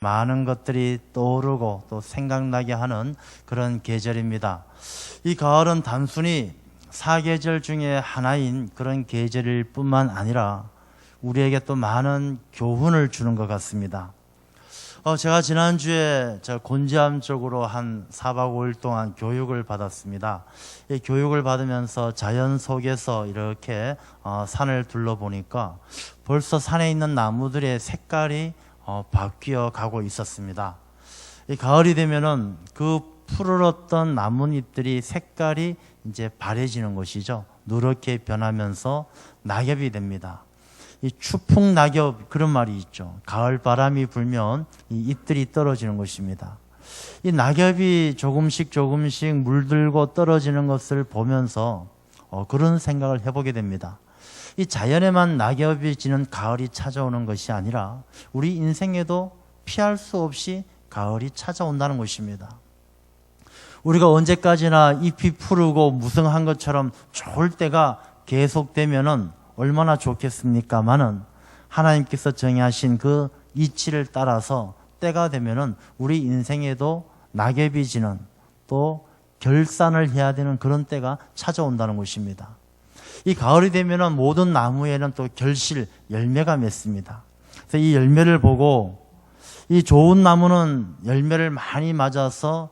많은 것들이 떠오르고 또 생각나게 하는 그런 계절입니다. 이 가을은 단순히 사계절 중에 하나인 그런 계절일 뿐만 아니라 우리에게 또 많은 교훈을 주는 것 같습니다. 제가 지난주에 곤지암 쪽으로 한 4박 5일 동안 교육을 받았습니다. 이 교육을 받으면서 자연 속에서 이렇게 산을 둘러보니까 벌써 산에 있는 나무들의 색깔이 바뀌어 가고 있었습니다. 이 가을이 되면은 그 푸르렀던 나뭇잎들이 색깔이 이제 바래지는 것이죠. 누렇게 변하면서 낙엽이 됩니다. 이 추풍 낙엽, 그런 말이 있죠. 가을 바람이 불면 이 잎들이 떨어지는 것입니다. 이 낙엽이 조금씩 물들고 떨어지는 것을 보면서 그런 생각을 해보게 됩니다. 이 자연에만 낙엽이 지는 가을이 찾아오는 것이 아니라 우리 인생에도 피할 수 없이 가을이 찾아온다는 것입니다. 우리가 언제까지나 잎이 푸르고 무성한 것처럼 좋을 때가 계속되면은 얼마나 좋겠습니까마는 하나님께서 정하신 그 이치를 따라서 때가 되면은 우리 인생에도 낙엽이 지는 또 결산을 해야 되는 그런 때가 찾아온다는 것입니다. 이 가을이 되면은 모든 나무에는 또 결실, 열매가 맺습니다. 그래서 이 열매를 보고 이 좋은 나무는 열매를 많이 맺어서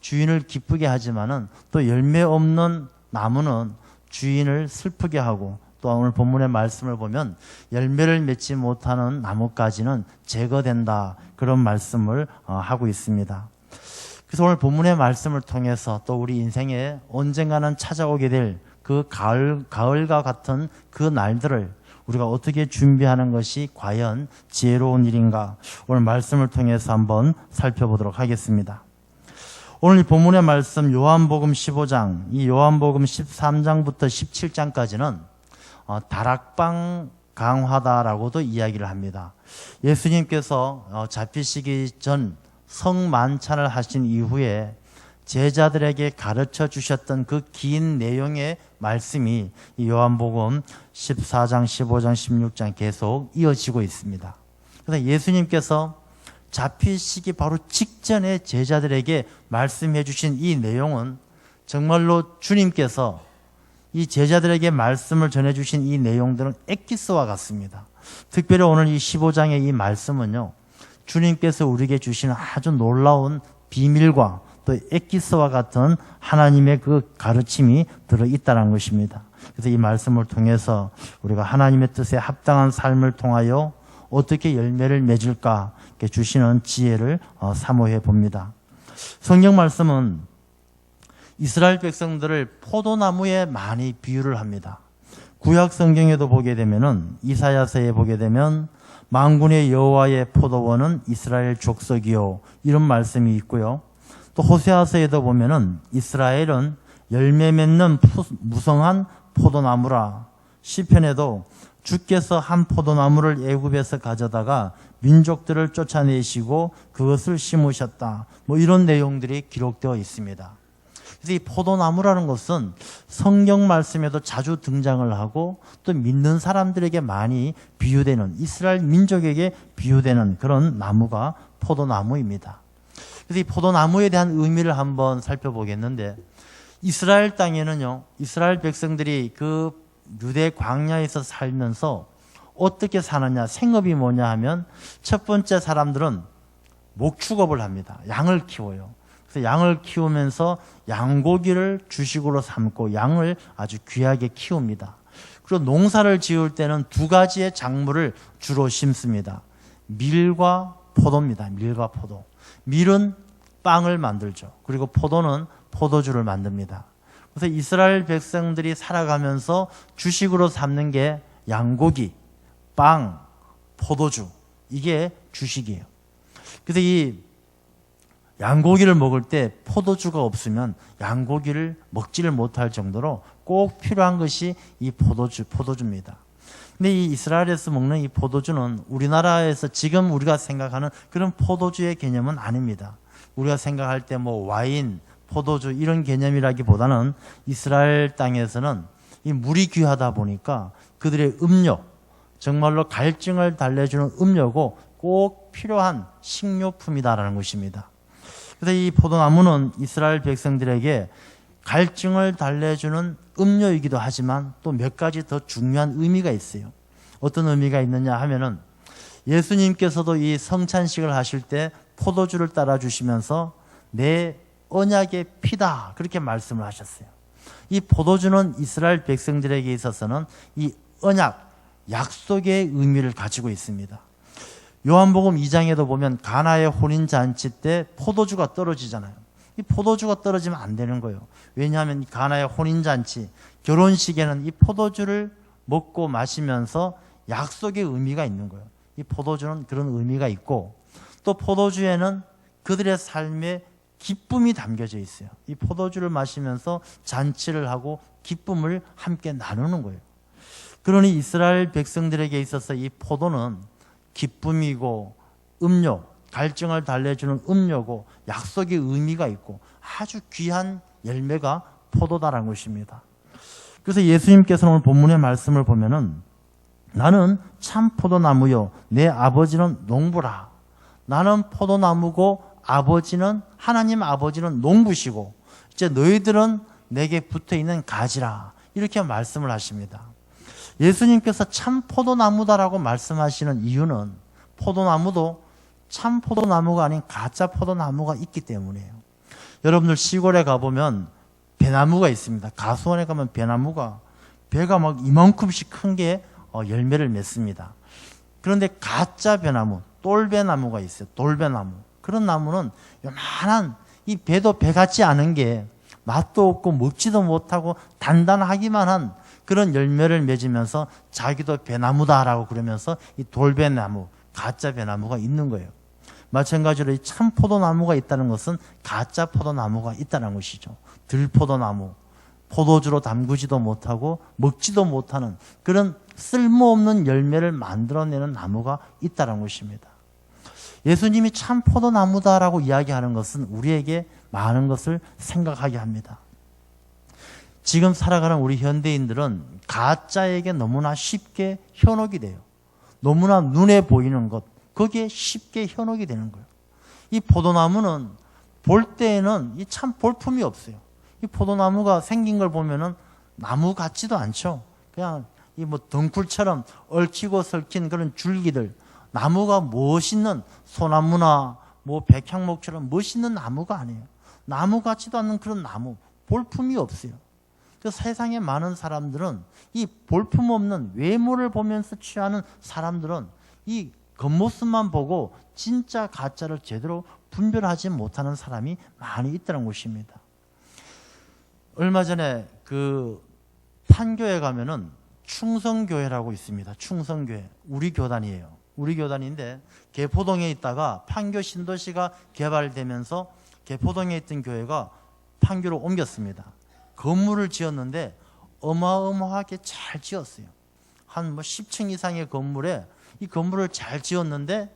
주인을 기쁘게 하지만은 또 열매 없는 나무는 주인을 슬프게 하고 또 오늘 본문의 말씀을 보면 열매를 맺지 못하는 나무까지는 제거된다, 그런 말씀을 하고 있습니다. 그래서 오늘 본문의 말씀을 통해서 또 우리 인생에 언젠가는 찾아오게 될 그 가을과 같은 그 날들을 우리가 어떻게 준비하는 것이 과연 지혜로운 일인가, 오늘 말씀을 통해서 한번 살펴보도록 하겠습니다. 오늘 이 본문의 말씀 요한복음 15장, 이 요한복음 13장부터 17장까지는 다락방 강화다라고도 이야기를 합니다. 예수님께서 잡히시기 전 성만찬을 하신 이후에 제자들에게 가르쳐 주셨던 그 긴 내용의 말씀이 이 요한복음 14장, 15장, 16장 계속 이어지고 있습니다. 그래서 예수님께서 잡히시기 바로 직전에 제자들에게 말씀해 주신 이 내용은 정말로 주님께서 이 제자들에게 말씀을 전해 주신 이 내용들은 엑기스와 같습니다. 특별히 오늘 이 15장의 이 말씀은요, 주님께서 우리에게 주시는 아주 놀라운 비밀과 또 엑기스와 같은 하나님의 그 가르침이 들어있다는 것입니다. 그래서 이 말씀을 통해서 우리가 하나님의 뜻에 합당한 삶을 통하여 어떻게 열매를 맺을까 주시는 지혜를 사모해 봅니다. 성경 말씀은 이스라엘 백성들을 포도나무에 많이 비유를 합니다. 구약 성경에도 보게 되면은 이사야서에 보게 되면 만군의 여호와의 포도원은 이스라엘 족속이요, 이런 말씀이 있고요. 또 호세아서에도 보면은 이스라엘은 열매 맺는 무성한 포도나무라. 시편에도 주께서 한 포도나무를 애굽에서 가져다가 민족들을 쫓아내시고 그것을 심으셨다, 이런 내용들이 기록되어 있습니다. 그래서 이 포도나무라는 것은 성경 말씀에도 자주 등장을 하고 또 믿는 사람들에게 많이 비유되는, 이스라엘 민족에게 비유되는 그런 나무가 포도나무입니다. 그래서 이 포도나무에 대한 의미를 한번 살펴보겠는데, 이스라엘 땅에는요, 이스라엘 백성들이 그 유대 광야에서 살면서 어떻게 사느냐, 생업이 뭐냐 하면 첫 번째 사람들은 목축업을 합니다. 양을 키워요. 그래서 양을 키우면서 양고기를 주식으로 삼고 양을 아주 귀하게 키웁니다. 그리고 농사를 지을 때는 두 가지의 작물을 주로 심습니다. 밀과 포도입니다. 밀과 포도. 밀은 빵을 만들죠. 그리고 포도는 포도주를 만듭니다. 그래서 이스라엘 백성들이 살아가면서 주식으로 삼는 게 양고기, 빵, 포도주, 이게 주식이에요. 그래서 이 양고기를 먹을 때 포도주가 없으면 양고기를 먹지를 못할 정도로 꼭 필요한 것이 이 포도주입니다. 근데 이 이스라엘에서 먹는 이 포도주는 우리나라에서 지금 우리가 생각하는 그런 포도주의 개념은 아닙니다. 우리가 생각할 때 와인, 포도주 이런 개념이라기보다는 이스라엘 땅에서는 이 물이 귀하다 보니까 그들의 음료, 정말로 갈증을 달래주는 음료고 꼭 필요한 식료품이다라는 것입니다. 그래서 이 포도나무는 이스라엘 백성들에게 갈증을 달래주는 음료이기도 하지만 또 몇 가지 더 중요한 의미가 있어요. 어떤 의미가 있느냐 하면은 예수님께서도 이 성찬식을 하실 때 포도주를 따라 주시면서 내 언약의 피다 그렇게 말씀을 하셨어요. 이 포도주는 이스라엘 백성들에게 있어서는 이 언약, 약속의 의미를 가지고 있습니다. 요한복음 2장에도 보면 가나의 혼인잔치 때 포도주가 떨어지잖아요. 이 포도주가 떨어지면 안 되는 거예요. 왜냐하면 가나의 혼인잔치, 결혼식에는 이 포도주를 먹고 마시면서 약속의 의미가 있는 거예요. 이 포도주는 그런 의미가 있고 또 포도주에는 그들의 삶에 기쁨이 담겨져 있어요. 이 포도주를 마시면서 잔치를 하고 기쁨을 함께 나누는 거예요. 그러니 이스라엘 백성들에게 있어서 이 포도는 기쁨이고 음료, 갈증을 달래주는 음료고 약속의 의미가 있고 아주 귀한 열매가 포도다라는 것입니다. 그래서 예수님께서는 오늘 본문의 말씀을 보면은 나는 참 포도나무요 내 아버지는 농부라. 나는 포도나무고 아버지는 하나님 아버지는 농부시고 이제 너희들은 내게 붙어있는 가지라. 이렇게 말씀을 하십니다. 예수님께서 참 포도나무다라고 말씀하시는 이유는 포도나무도 참 포도나무가 아닌 가짜 포도나무가 있기 때문이에요. 여러분들 시골에 가보면 배나무가 있습니다. 가수원에 가면 배나무가 배가 막 이만큼씩 큰 게 열매를 맺습니다. 그런데 가짜 배나무, 똘배나무가 있어요. 돌배나무. 그런 나무는 요만한 이 배도 배 같지 않은 게 맛도 없고 먹지도 못하고 단단하기만 한 그런 열매를 맺으면서 자기도 배나무다라고 그러면서 이 돌배나무, 가짜 배나무가 있는 거예요. 마찬가지로 이 참 포도나무가 있다는 것은 가짜 포도나무가 있다는 것이죠. 들포도나무, 포도주로 담그지도 못하고 먹지도 못하는 그런 쓸모없는 열매를 만들어내는 나무가 있다는 것입니다. 예수님이 참 포도나무다라고 이야기하는 것은 우리에게 많은 것을 생각하게 합니다. 지금 살아가는 우리 현대인들은 가짜에게 너무나 쉽게 현혹이 돼요. 너무나 눈에 보이는 것, 거기에 쉽게 현혹이 되는 거예요. 이 포도나무는 볼 때에는 이 참 볼품이 없어요. 이 포도나무가 생긴 걸 보면은 나무 같지도 않죠. 그냥 이 뭐 덩굴처럼 얽히고 설킨 그런 줄기들, 나무가 멋있는 소나무나 뭐 백향목처럼 멋있는 나무가 아니에요. 나무 같지도 않는 그런 나무, 볼품이 없어요. 그 세상에 많은 사람들은 이 볼품 없는 외모를 보면서 취하는 사람들은 이 겉모습만 보고 진짜 가짜를 제대로 분별하지 못하는 사람이 많이 있다는 것입니다. 얼마 전에 그 판교에 가면은 충성교회라고 있습니다. 충성교회. 우리 교단이에요. 우리 교단인데 개포동에 있다가 판교 신도시가 개발되면서 개포동에 있던 교회가 판교로 옮겼습니다. 건물을 지었는데 어마어마하게 잘 지었어요. 한 뭐 10층 이상의 건물에 이 건물을 잘 지었는데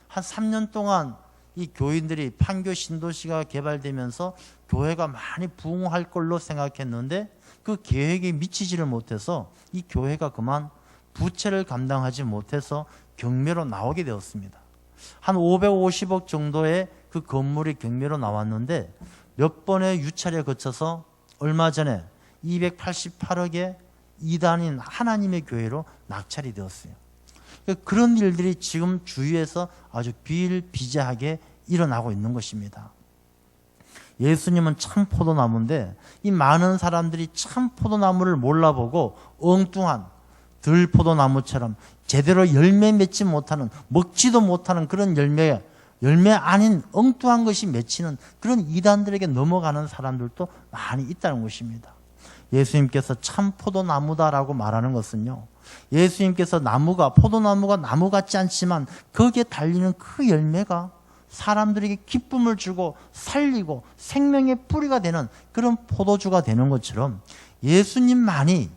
한 3년 동안 이 교인들이 판교 신도시가 개발되면서 교회가 많이 부흥할 걸로 생각했는데 그 계획에 미치지를 못해서 이 교회가 그만 부채를 감당하지 못해서 경매로 나오게 되었습니다. 한 550억 정도의 그 건물이 경매로 나왔는데 몇 번의 유찰에 거쳐서 얼마 전에 288억의 이단인 하나님의 교회로 낙찰이 되었어요. 그런 일들이 지금 주위에서 아주 비일비재하게 일어나고 있는 것입니다. 예수님은 참 포도나무인데 이 많은 사람들이 참 포도나무를 몰라보고 엉뚱한 들포도나무처럼 제대로 열매 맺지 못하는, 먹지도 못하는 그런 열매 아닌 엉뚱한 것이 맺히는 그런 이단들에게 넘어가는 사람들도 많이 있다는 것입니다. 예수님께서 참 포도나무다라고 말하는 것은요, 예수님께서 포도나무가 나무 같지 않지만 거기에 달리는 그 열매가 사람들에게 기쁨을 주고 살리고 생명의 뿌리가 되는 그런 포도주가 되는 것처럼 예수님만이,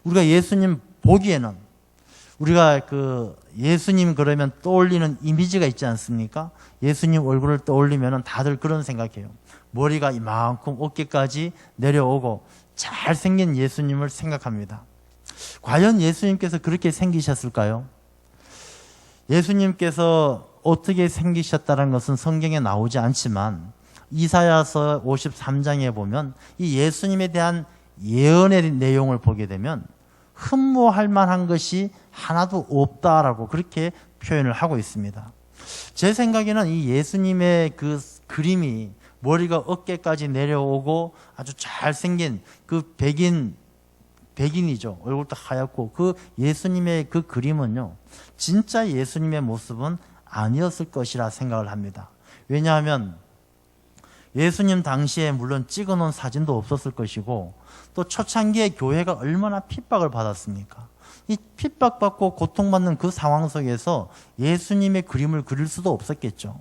우리가 예수님 보기에는 우리가 그 예수님 그러면 떠올리는 이미지가 있지 않습니까? 예수님 얼굴을 떠올리면 다들 그런 생각해요. 머리가 이만큼 어깨까지 내려오고 잘생긴 예수님을 생각합니다. 과연 예수님께서 그렇게 생기셨을까요? 예수님께서 어떻게 생기셨다는 것은 성경에 나오지 않지만 이사야서 53장에 보면 이 예수님에 대한 예언의 내용을 보게 되면 흠모할 만한 것이 하나도 없다라고 그렇게 표현을 하고 있습니다. 제 생각에는 이 예수님의 그 그림이 머리가 어깨까지 내려오고 아주 잘생긴 그 백인이죠. 얼굴도 하얗고 그 예수님의 그 그림은요, 진짜 예수님의 모습은 아니었을 것이라 생각을 합니다. 왜냐하면 예수님 당시에 물론 찍어놓은 사진도 없었을 것이고 또 초창기에 교회가 얼마나 핍박을 받았습니까? 이 핍박받고 고통받는 그 상황 속에서 예수님의 그림을 그릴 수도 없었겠죠.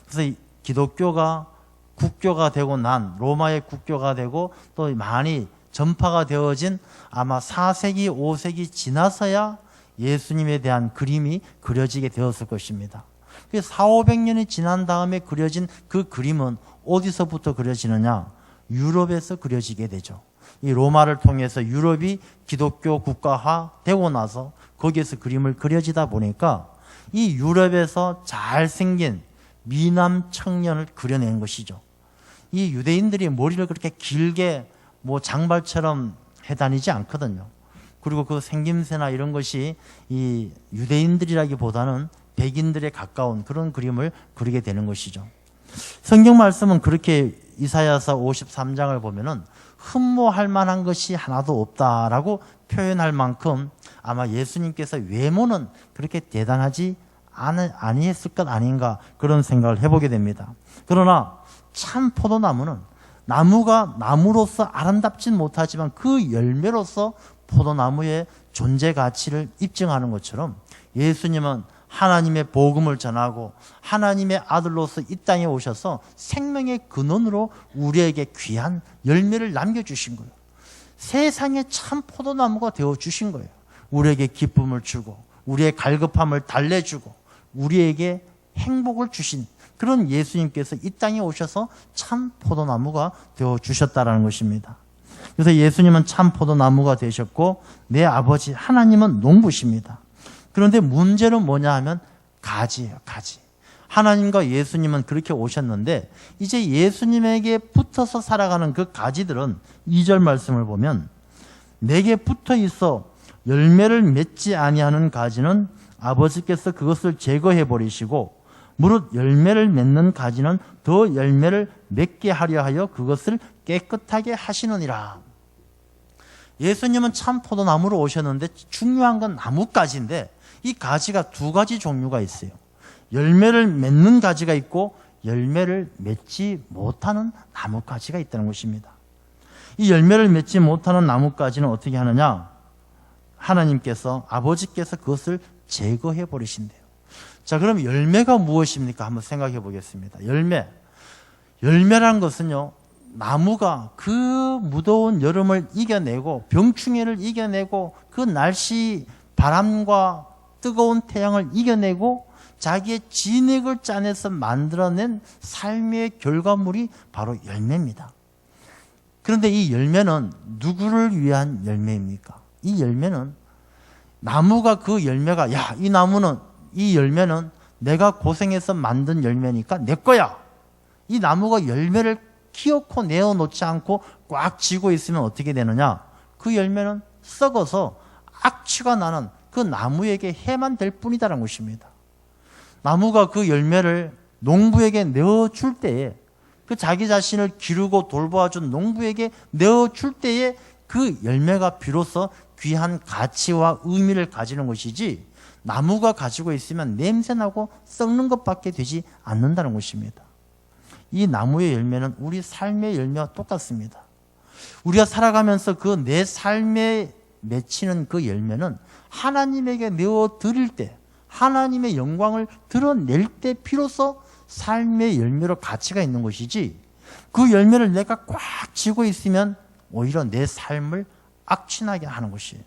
그래서 이 기독교가 국교가 되고 난 로마의 국교가 되고 또 많이 전파가 되어진 아마 4세기, 5세기 지나서야 예수님에 대한 그림이 그려지게 되었을 것입니다. 400~500년이 지난 다음에 그려진 그 그림은 어디서부터 그려지느냐? 유럽에서 그려지게 되죠. 이 로마를 통해서 유럽이 기독교 국가화 되고 나서 거기에서 그림을 그려지다 보니까 이 유럽에서 잘생긴 미남 청년을 그려낸 것이죠. 이 유대인들이 머리를 그렇게 길게 뭐 장발처럼 해 다니지 않거든요. 그리고 그 생김새나 이런 것이 이 유대인들이라기보다는 백인들에 가까운 그런 그림을 그리게 되는 것이죠. 성경 말씀은 그렇게 이사야서 53장을 보면은 흠모할 만한 것이 하나도 없다라고 표현할 만큼 아마 예수님께서 외모는 그렇게 대단하지 아니했을 것 아닌가 그런 생각을 해보게 됩니다. 그러나 참 포도나무는 나무가 나무로서 아름답진 못하지만 그 열매로서 포도나무의 존재 가치를 입증하는 것처럼 예수님은 하나님의 복음을 전하고 하나님의 아들로서 이 땅에 오셔서 생명의 근원으로 우리에게 귀한 열매를 남겨주신 거예요. 세상의 참 포도나무가 되어주신 거예요. 우리에게 기쁨을 주고 우리의 갈급함을 달래주고 우리에게 행복을 주신 그런 예수님께서 이 땅에 오셔서 참 포도나무가 되어주셨다는 것입니다. 그래서 예수님은 참 포도나무가 되셨고 내 아버지 하나님은 농부십니다. 그런데 문제는 뭐냐 하면 가지예요. 가지. 하나님과 예수님은 그렇게 오셨는데 이제 예수님에게 붙어서 살아가는 그 가지들은 2절 말씀을 보면 내게 붙어 있어 열매를 맺지 아니하는 가지는 아버지께서 그것을 제거해 버리시고 무릇 열매를 맺는 가지는 더 열매를 맺게 하려 하여 그것을 깨끗하게 하시느니라. 예수님은 참 포도나무로 오셨는데 중요한 건 나뭇가지인데 이 가지가 두 가지 종류가 있어요. 열매를 맺는 가지가 있고 열매를 맺지 못하는 나뭇가지가 있다는 것입니다. 이 열매를 맺지 못하는 나뭇가지는 어떻게 하느냐? 하나님께서 아버지께서 그것을 제거해 버리신대요. 자, 그럼 열매가 무엇입니까? 한번 생각해 보겠습니다. 열매란 것은요, 나무가 그 무더운 여름을 이겨내고 병충해를 이겨내고 그 날씨 바람과 뜨거운 태양을 이겨내고 자기의 진액을 짜내서 만들어낸 삶의 결과물이 바로 열매입니다. 그런데 이 열매는 누구를 위한 열매입니까? 이 열매는 나무가 그 열매가 야, 이 열매는 내가 고생해서 만든 열매니까 내 거야. 이 나무가 열매를 키워코 내어놓지 않고 꽉 쥐고 있으면 어떻게 되느냐? 그 열매는 썩어서 악취가 나는 그 나무에게 해만 될 뿐이다라는 것입니다. 나무가 그 열매를 농부에게 내어줄 때에 그 자기 자신을 기르고 돌보아준 농부에게 내어줄 때에 그 열매가 비로소 귀한 가치와 의미를 가지는 것이지 나무가 가지고 있으면 냄새나고 썩는 것밖에 되지 않는다는 것입니다. 이 나무의 열매는 우리 삶의 열매와 똑같습니다. 우리가 살아가면서 그 내 삶에 맺히는 그 열매는 하나님에게 내어드릴 때 하나님의 영광을 드러낼 때 비로소 삶의 열매로 가치가 있는 것이지 그 열매를 내가 꽉 쥐고 있으면 오히려 내 삶을 악취나게 하는 것이에요.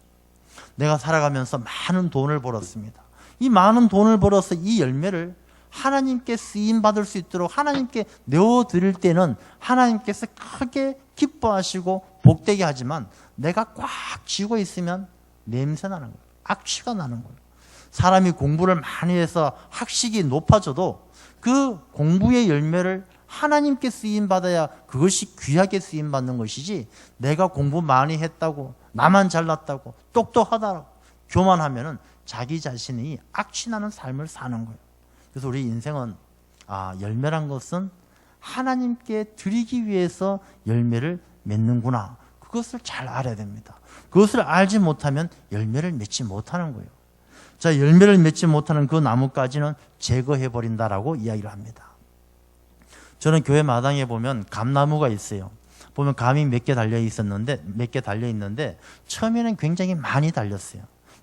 내가 살아가면서 많은 돈을 벌었습니다. 이 많은 돈을 벌어서 이 열매를 하나님께 쓰임받을 수 있도록 하나님께 내어드릴 때는 하나님께서 크게 기뻐하시고 복되게 하지만 내가 꽉 쥐고 있으면 냄새 나는 거예요. 악취가 나는 거예요. 사람이 공부를 많이 해서 학식이 높아져도 그 공부의 열매를 하나님께 쓰임받아야 그것이 귀하게 쓰임받는 것이지, 내가 공부 많이 했다고, 나만 잘났다고, 똑똑하다고 교만하면은 자기 자신이 악취나는 삶을 사는 거예요. 그래서 우리 인생은 열매란 것은 하나님께 드리기 위해서 열매를 맺는구나, 그것을 잘 알아야 됩니다. 그것을 알지 못하면 열매를 맺지 못하는 거예요. 자, 열매를 맺지 못하는 그 나무까지는 제거해버린다라고 이야기를 합니다. 저는 교회 마당에 보면 감나무가 있어요. 보면 감이 몇 개 달려 있는데 처음에는 굉장히 많이 달렸어요.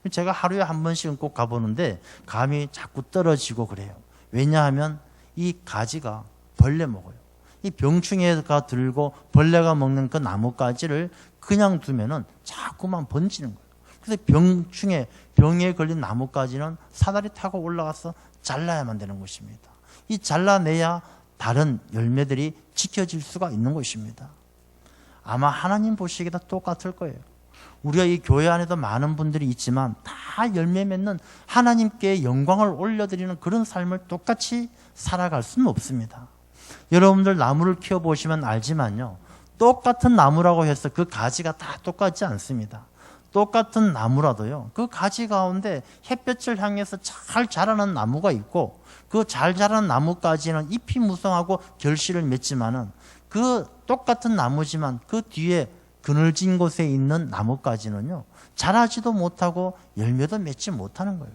제가 하루에 한 번씩은 꼭 가보는데 감이 자꾸 떨어지고 그래요. 왜냐하면 이 가지가 벌레 먹어요. 이 병충해가 들고 벌레가 먹는 그 나뭇가지를 그냥 두면은 자꾸만 번지는 거예요. 그래서 병에 걸린 나뭇가지는 사다리 타고 올라가서 잘라야만 되는 것입니다. 이 잘라내야 다른 열매들이 지켜질 수가 있는 것입니다. 아마 하나님 보시기에도 똑같을 거예요. 우리가 이 교회 안에도 많은 분들이 있지만 다 열매 맺는, 하나님께 영광을 올려드리는 그런 삶을 똑같이 살아갈 수는 없습니다. 여러분들 나무를 키워보시면 알지만요, 똑같은 나무라고 해서 그 가지가 다 똑같지 않습니다. 똑같은 나무라도요, 그 가지 가운데 햇볕을 향해서 잘 자라는 나무가 있고, 그 잘 자라는 나무까지는 잎이 무성하고 결실을 맺지만은, 그 똑같은 나무지만 그 뒤에 그늘진 곳에 있는 나무까지는요, 자라지도 못하고 열매도 맺지 못하는 거예요.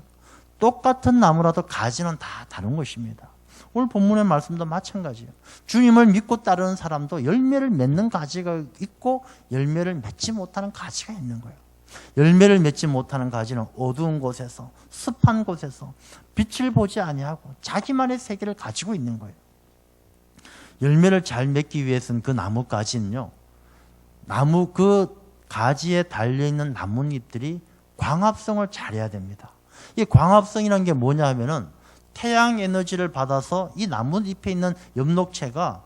똑같은 나무라도 가지는 다 다른 것입니다. 오늘 본문의 말씀도 마찬가지예요. 주님을 믿고 따르는 사람도 열매를 맺는 가지가 있고 열매를 맺지 못하는 가지가 있는 거예요. 열매를 맺지 못하는 가지는 어두운 곳에서, 습한 곳에서 빛을 보지 아니하고 자기만의 세계를 가지고 있는 거예요. 열매를 잘 맺기 위해서는 그 나뭇가지는요, 나무 그 가지에 달려있는 나뭇잎들이 광합성을 잘해야 됩니다. 이 광합성이라는 게 뭐냐 하면은, 태양 에너지를 받아서 이 나뭇잎에 있는 엽록체가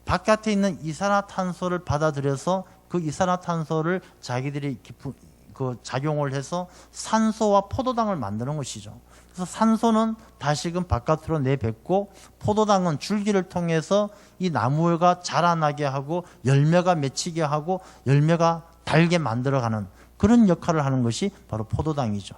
바깥에 있는 이산화탄소를 받아들여서 그 이산화탄소를 자기들이 작용을 해서 산소와 포도당을 만드는 것이죠. 그래서 산소는 다시금 바깥으로 내뱉고, 포도당은 줄기를 통해서 이 나무가 자라나게 하고 열매가 맺히게 하고 열매가 달게 만들어가는 그런 역할을 하는 것이 바로 포도당이죠.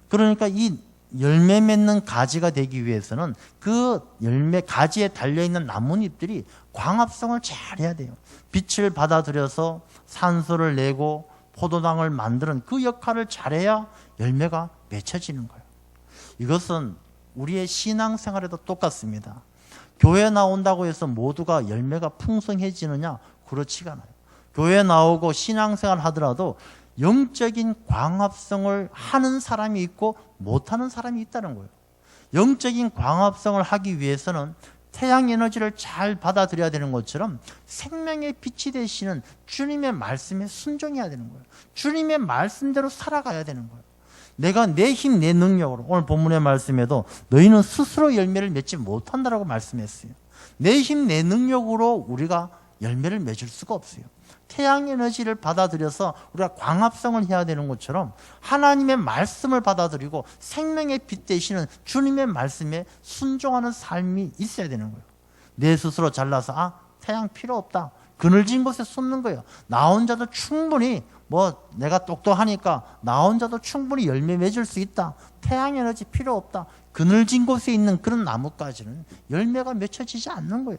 그러니까 이 열매 맺는 가지가 되기 위해서는 그 열매 가지에 달려있는 나뭇잎들이 광합성을 잘해야 돼요. 빛을 받아들여서 산소를 내고 포도당을 만드는 그 역할을 잘해야 열매가 맺혀지는 거예요. 이것은 우리의 신앙생활에도 똑같습니다. 교회 나온다고 해서 모두가 열매가 풍성해지느냐? 그렇지가 않아요. 교회 나오고 신앙생활 하더라도 영적인 광합성을 하는 사람이 있고 못하는 사람이 있다는 거예요. 영적인 광합성을 하기 위해서는 태양 에너지를 잘 받아들여야 되는 것처럼 생명의 빛이 되시는 주님의 말씀에 순종해야 되는 거예요. 주님의 말씀대로 살아가야 되는 거예요. 내가 내 힘, 내 능력으로, 오늘 본문의 말씀에도 너희는 스스로 열매를 맺지 못한다라고 말씀했어요. 내 힘, 내 능력으로 우리가 열매를 맺을 수가 없어요. 태양 에너지를 받아들여서 우리가 광합성을 해야 되는 것처럼 하나님의 말씀을 받아들이고 생명의 빛 되시는 주님의 말씀에 순종하는 삶이 있어야 되는 거예요. 내 스스로 잘나서 태양 필요 없다, 그늘진 곳에 숨는 거예요. 나 혼자도 충분히 내가 똑똑하니까 나 혼자도 충분히 열매 맺을 수 있다, 태양 에너지 필요 없다, 그늘진 곳에 있는 그런 나뭇가지는 열매가 맺혀지지 않는 거예요.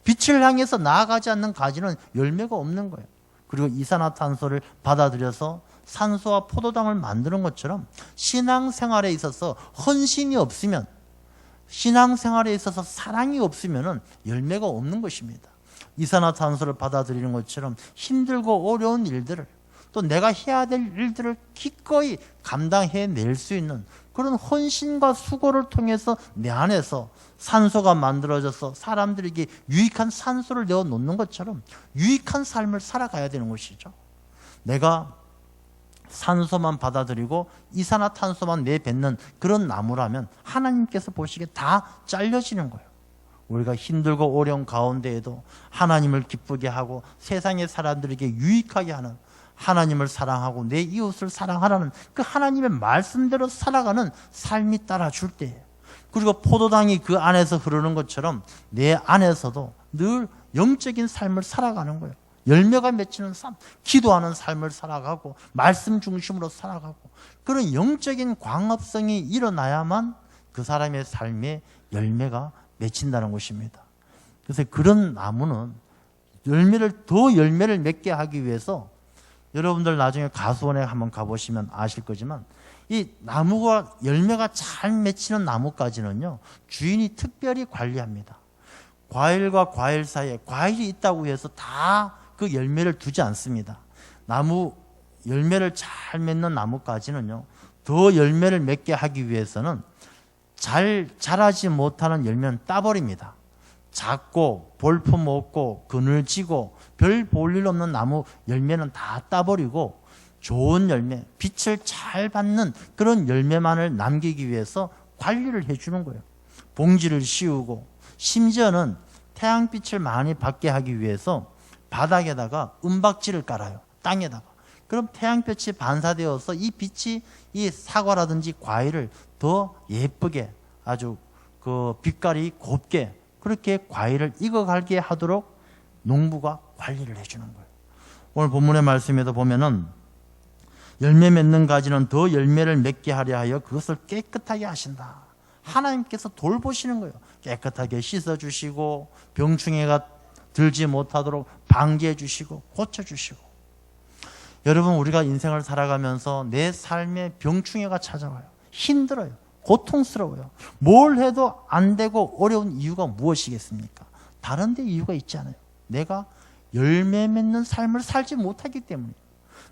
빛을 향해서 나아가지 않는 가지는 열매가 없는 거예요. 그리고 이산화탄소를 받아들여서 산소와 포도당을 만드는 것처럼 신앙생활에 있어서 헌신이 없으면, 신앙생활에 있어서 사랑이 없으면 열매가 없는 것입니다. 이산화탄소를 받아들이는 것처럼 힘들고 어려운 일들을, 또 내가 해야 될 일들을 기꺼이 감당해낼 수 있는 그런 헌신과 수고를 통해서 내 안에서 산소가 만들어져서 사람들에게 유익한 산소를 내어 놓는 것처럼 유익한 삶을 살아가야 되는 것이죠. 내가 산소만 받아들이고 이산화탄소만 내뱉는 그런 나무라면 하나님께서 보시기에 다 잘려지는 거예요. 우리가 힘들고 어려운 가운데에도 하나님을 기쁘게 하고 세상의 사람들에게 유익하게 하는, 하나님을 사랑하고 내 이웃을 사랑하라는 그 하나님의 말씀대로 살아가는 삶이 따라줄 때예요. 그리고 포도당이 그 안에서 흐르는 것처럼 내 안에서도 늘 영적인 삶을 살아가는 거예요. 열매가 맺히는 삶, 기도하는 삶을 살아가고 말씀 중심으로 살아가고 그런 영적인 광합성이 일어나야만 그 사람의 삶에 열매가 맺힌다는 것입니다. 그래서 그런 나무는 더 열매를 맺게 하기 위해서 여러분들 나중에 가수원에 한번 가보시면 아실 거지만 이 나무가 열매가 잘 맺히는 나무까지는요 주인이 특별히 관리합니다. 과일과 과일 사이에 과일이 있다고 해서 다 그 열매를 두지 않습니다. 나무 열매를 잘 맺는 나무까지는요 더 열매를 맺게 하기 위해서는 잘 자라지 못하는 열매는 따버립니다. 작고 볼품 없고 그늘지고 별 볼 일 없는 나무 열매는 다 따버리고 좋은 열매, 빛을 잘 받는 그런 열매만을 남기기 위해서 관리를 해주는 거예요. 봉지를 씌우고 심지어는 태양빛을 많이 받게 하기 위해서 바닥에다가 은박지를 깔아요. 땅에다가. 그럼 태양빛이 반사되어서 이 빛이 이 사과라든지 과일을 더 예쁘게 아주 그 빛깔이 곱게 그렇게 과일을 익어가게 하도록 농부가 관리를 해주는 거예요. 오늘 본문의 말씀에도 보면은 열매 맺는 가지는 더 열매를 맺게 하려 하여 그것을 깨끗하게 하신다. 하나님께서 돌보시는 거예요. 깨끗하게 씻어주시고 병충해가 들지 못하도록 방지해 주시고 고쳐주시고. 여러분 우리가 인생을 살아가면서 내 삶에 병충해가 찾아와요. 힘들어요. 고통스러워요. 뭘 해도 안 되고 어려운 이유가 무엇이겠습니까? 다른 데 이유가 있지 않아요. 내가 열매 맺는 삶을 살지 못하기 때문에.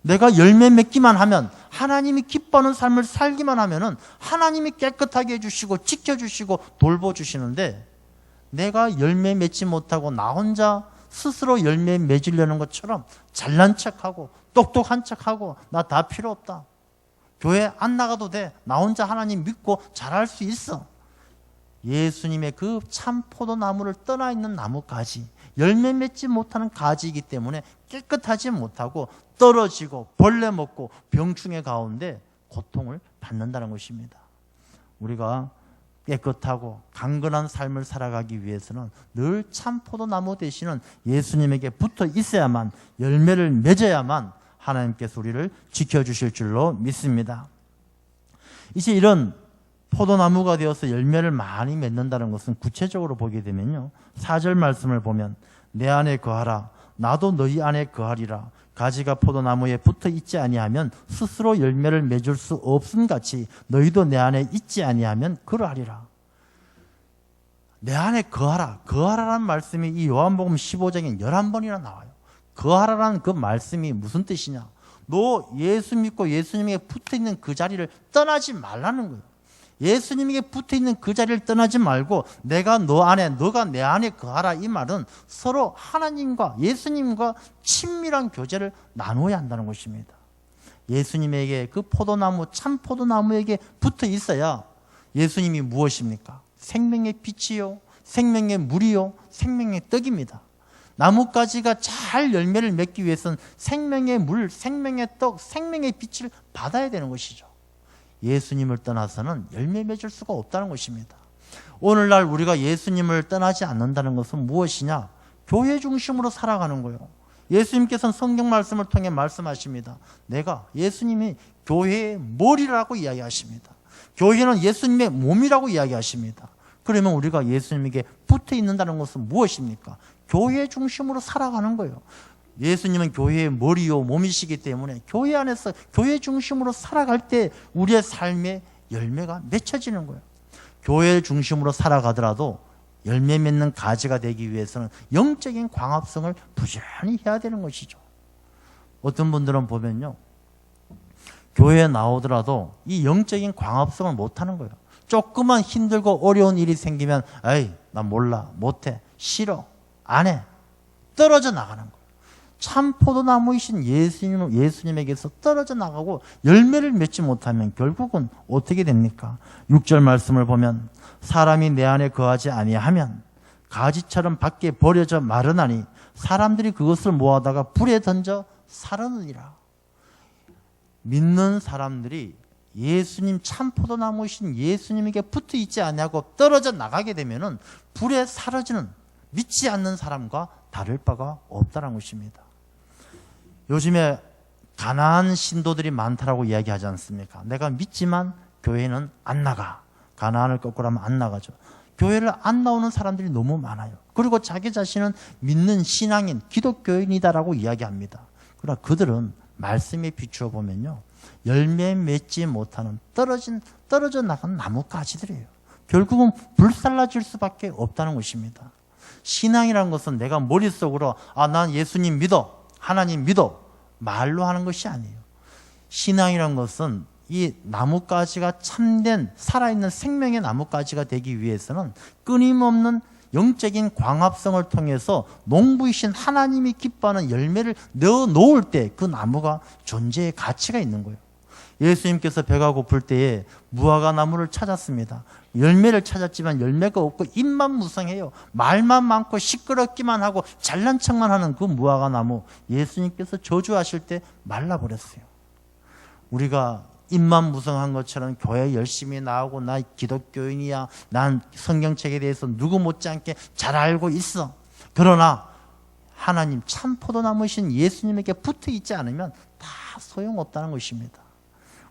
내가 열매 맺기만 하면 하나님이 기뻐하는 삶을 살기만 하면은 하나님이 깨끗하게 해주시고 지켜주시고 돌보주시는데 내가 열매 맺지 못하고 나 혼자 스스로 열매 맺으려는 것처럼 잘난 척하고 똑똑한 척하고 나 다 필요 없다. 교회 안 나가도 돼. 나 혼자 하나님 믿고 잘할 수 있어. 예수님의 그 참 포도나무를 떠나 있는 나무가지, 열매 맺지 못하는 가지이기 때문에 깨끗하지 못하고 떨어지고 벌레 먹고 병충해 가운데 고통을 받는다는 것입니다. 우리가 깨끗하고 강건한 삶을 살아가기 위해서는 늘 참 포도나무 되시는 예수님에게 붙어 있어야만 열매를 맺어야만 하나님께서 우리를 지켜주실 줄로 믿습니다. 이제 이런 포도나무가 되어서 열매를 많이 맺는다는 것은 구체적으로 보게 되면요 4절 말씀을 보면 내 안에 거하라 나도 너희 안에 거하리라 가지가 포도나무에 붙어 있지 아니하면 스스로 열매를 맺을 수 없음같이 너희도 내 안에 있지 아니하면 그러하리라. 내 안에 거하라. 거하라라는 말씀이 이 요한복음 15장에 11번이나 나와요. 거하라라는 그 말씀이 무슨 뜻이냐? 너 예수 믿고 예수님에게 붙어 있는 그 자리를 떠나지 말라는 거예요. 예수님에게 붙어 있는 그 자리를 떠나지 말고 내가 너 안에, 너가 내 안에 거하라. 이 말은 서로 하나님과 예수님과 친밀한 교제를 나누어야 한다는 것입니다. 예수님에게 그 포도나무, 참 포도나무에게 붙어 있어야 예수님이 무엇입니까? 생명의 빛이요, 생명의 물이요, 생명의 떡입니다. 나뭇가지가 잘 열매를 맺기 위해서는 생명의 물, 생명의 떡, 생명의 빛을 받아야 되는 것이죠. 예수님을 떠나서는 열매 맺을 수가 없다는 것입니다. 오늘날 우리가 예수님을 떠나지 않는다는 것은 무엇이냐? 교회 중심으로 살아가는 거예요. 예수님께서는 성경 말씀을 통해 말씀하십니다. 내가 예수님이 교회의 머리라고 이야기하십니다. 교회는 예수님의 몸이라고 이야기하십니다. 그러면 우리가 예수님에게 붙어 있는다는 것은 무엇입니까? 교회 중심으로 살아가는 거예요. 예수님은 교회의 머리요 몸이시기 때문에 교회 안에서 교회 중심으로 살아갈 때 우리의 삶의 열매가 맺혀지는 거예요. 교회 중심으로 살아가더라도 열매 맺는 가지가 되기 위해서는 영적인 광합성을 부지런히 해야 되는 것이죠. 어떤 분들은 보면요, 교회에 나오더라도 이 영적인 광합성을 못하는 거예요. 조금만 힘들고 어려운 일이 생기면 에이 나 몰라, 못해, 싫어, 안 해, 떨어져 나가는 거예요. 참 포도나무이신 예수님에게서 떨어져 나가고 열매를 맺지 못하면 결국은 어떻게 됩니까? 6절 말씀을 보면 사람이 내 안에 거하지 아니하면 가지처럼 밖에 버려져 마르나니 사람들이 그것을 모아다가 불에 던져 사르느니라. 믿는 사람들이 예수님 참 포도나무이신 예수님에게 붙어 있지 않냐고 떨어져 나가게 되면은 불에 사라지는 믿지 않는 사람과 다를 바가 없다는 것입니다. 요즘에 가난한 신도들이 많다라고 이야기하지 않습니까? 내가 믿지만 교회는 안 나가. 가난을 거꾸로 하면 안 나가죠. 교회를 안 나오는 사람들이 너무 많아요. 그리고 자기 자신은 믿는 신앙인, 기독교인이다라고 이야기합니다. 그러나 그들은 말씀에 비추어 보면요, 열매 맺지 못하는 떨어져 나간 나뭇가지들이에요. 결국은 불살라질 수밖에 없다는 것입니다. 신앙이라는 것은 내가 머릿속으로 난 예수님 믿어, 하나님 믿어 말로 하는 것이 아니에요. 신앙이라는 것은 이 나뭇가지가 참된 살아있는 생명의 나뭇가지가 되기 위해서는 끊임없는 영적인 광합성을 통해서 농부이신 하나님이 기뻐하는 열매를 넣어 놓을 때 그 나무가 존재의 가치가 있는 거예요. 예수님께서 배가 고플 때에 무화과 나무를 찾았습니다. 열매를 찾았지만 열매가 없고 입만 무성해요. 말만 많고 시끄럽기만 하고 잘난 척만 하는 그 무화과 나무, 예수님께서 저주하실 때 말라버렸어요. 우리가 입만 무성한 것처럼 교회 열심히 나오고 나 기독교인이야, 난 성경책에 대해서 누구 못지않게 잘 알고 있어. 그러나 하나님 참 포도나무이신 예수님에게 붙어 있지 않으면 다 소용없다는 것입니다.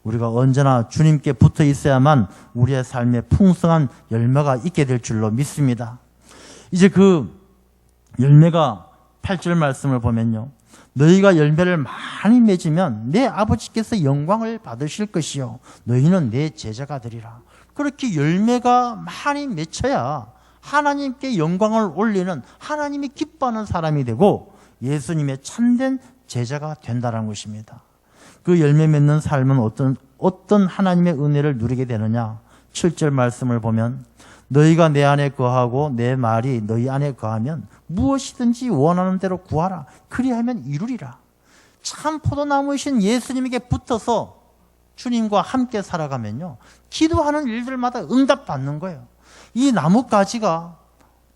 우리가 언제나 주님께 붙어 있어야만 우리의 삶에 풍성한 열매가 있게 될 줄로 믿습니다. 이제 그 열매가 8절 말씀을 보면요, 너희가 열매를 많이 맺으면 내 아버지께서 영광을 받으실 것이요 너희는 내 제자가 되리라. 그렇게 열매가 많이 맺혀야 하나님께 영광을 올리는, 하나님이 기뻐하는 사람이 되고 예수님의 참된 제자가 된다는 것입니다. 그 열매 맺는 삶은 어떤 하나님의 은혜를 누리게 되느냐. 7절 말씀을 보면 너희가 내 안에 거하고 내 말이 너희 안에 거하면 무엇이든지 원하는 대로 구하라. 그리하면 이루리라. 참 포도나무이신 예수님에게 붙어서 주님과 함께 살아가면요, 기도하는 일들마다 응답받는 거예요. 이 나뭇가지가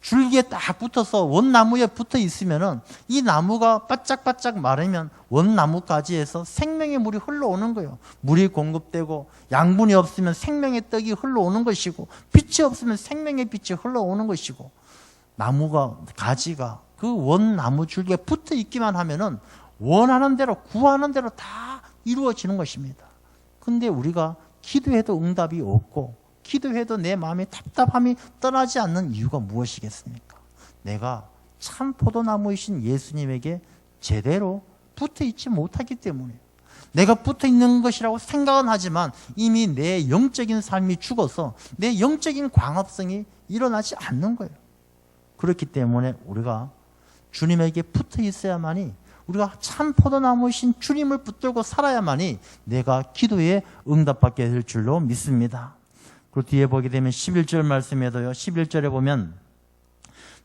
줄기에 딱 붙어서 원나무에 붙어 있으면은 이 나무가 바짝바짝 마르면 원나무가지에서 생명의 물이 흘러오는 거예요. 물이 공급되고 양분이 없으면 생명의 떡이 흘러오는 것이고 빛이 없으면 생명의 빛이 흘러오는 것이고, 나무가 가지가 그 원나무 줄기에 붙어 있기만 하면은 원하는 대로 구하는 대로 다 이루어지는 것입니다. 근데 우리가 기도해도 응답이 없고 기도해도 내 마음의 답답함이 떠나지 않는 이유가 무엇이겠습니까? 내가 참 포도나무이신 예수님에게 제대로 붙어 있지 못하기 때문에, 내가 붙어 있는 것이라고 생각은 하지만 이미 내 영적인 삶이 죽어서 내 영적인 광합성이 일어나지 않는 거예요. 그렇기 때문에 우리가 주님에게 붙어 있어야만이, 우리가 참 포도나무이신 주님을 붙들고 살아야만이 내가 기도에 응답받게 될 줄로 믿습니다. 그 뒤에 보게 되면 11절 말씀에도요, 11절에 보면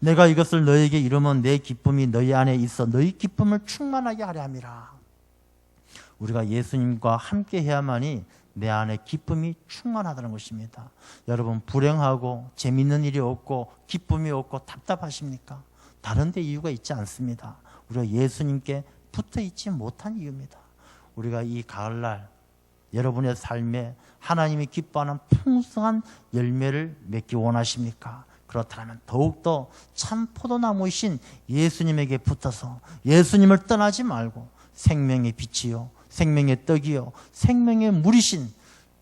내가 이것을 너희에게 이루면 내 기쁨이 너희 안에 있어 너희 기쁨을 충만하게 하려 함이라. 우리가 예수님과 함께 해야만이 내 안에 기쁨이 충만하다는 것입니다. 여러분, 불행하고 재밌는 일이 없고 기쁨이 없고 답답하십니까? 다른 데 이유가 있지 않습니다. 우리가 예수님께 붙어 있지 못한 이유입니다. 우리가 이 가을날 여러분의 삶에 하나님이 기뻐하는 풍성한 열매를 맺기 원하십니까? 그렇다면 더욱더 참 포도나무이신 예수님에게 붙어서 예수님을 떠나지 말고 생명의 빛이요, 생명의 떡이요, 생명의 물이신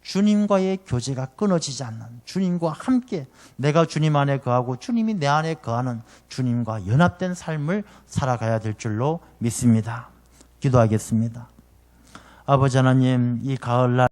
주님과의 교제가 끊어지지 않는, 주님과 함께 내가 주님 안에 거하고 주님이 내 안에 거하는 주님과 연합된 삶을 살아가야 될 줄로 믿습니다. 기도하겠습니다. 아버지 하나님, 이 가을날